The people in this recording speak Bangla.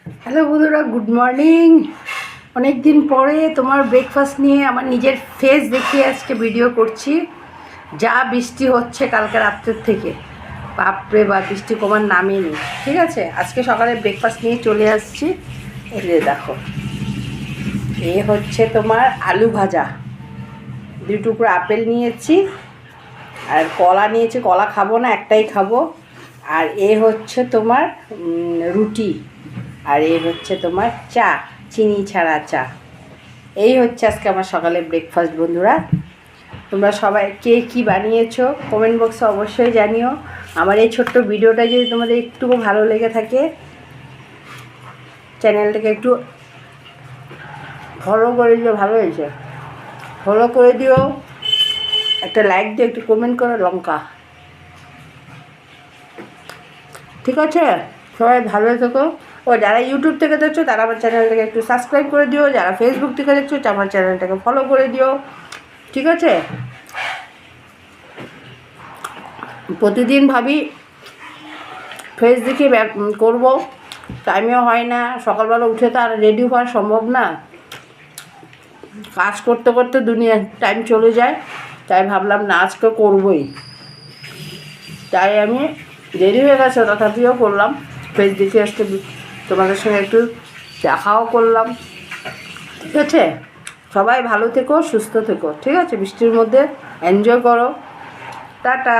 হ্যালো বন্ধুরা, গুড মর্নিং। অনেক দিন পরে তোমার ব্রেকফাস্ট নিয়ে আমার নিজের ফেস দেখিয়ে আজকে ভিডিও করছি। যা বৃষ্টি হচ্ছে কালকে রাত্রের থেকে, বাপরে বা বৃষ্টি কমার নামই নেই। ঠিক আছে, আজকে সকালে ব্রেকফাস্ট নিয়ে চলে আসছি। এই যে দেখো, এ হচ্ছে তোমার আলু ভাজা, 2 টুকরো আপেল নিয়েছি, আর কলা নিয়েছি। কলা খাবো না, একটাই খাবো। আর এ হচ্ছে তোমার রুটি, আর এই হচ্ছে তোমার চা, চিনি ছাড়া চা। এই হচ্ছে আজকে আমার সকালে ব্রেকফাস্ট। বন্ধুরা, তোমরা সবাই কে কী বানিয়েছো কমেন্ট বক্সে অবশ্যই জানিও। আমার এই ছোট্ট ভিডিওটা যদি তোমাদের একটু ভালো লেগে থাকে, চ্যানেলটাকে একটু ফলো করে দিও। ভালো হয়েছে, ফলো করে দিও, একটা লাইক দিও, একটু কমেন্ট করো লঙ্কা। ঠিক আছে, সবাই ভালো থেকো। ও যারা ইউটিউব থেকে দেখছো তারা আমার চ্যানেলটাকে একটু সাবস্ক্রাইব করে দিও, যারা ফেসবুক থেকে দেখছো আমার চ্যানেলটাকে ফলো করে দিও। ঠিক আছে, প্রতিদিন ভাবি ফেস দেখে করবো, টাইমেও হয় না। সকালবেলা উঠে তো আর রেডি হওয়া সম্ভব না, কাজ করতে করতে দুনিয়া টাইম চলে যায়। তাই ভাবলাম না, আজকে করবোই। তাই আমি দেরি হয়ে গেছে তথাপিও করলাম, ফেস দেখে আজকে তোমাদের সঙ্গে একটু দেখাও করলাম। ঠিক আছে, সবাই ভালো থেকো, সুস্থ থেকো। ঠিক আছে, বৃষ্টির মধ্যে এনজয় করো। টাটা।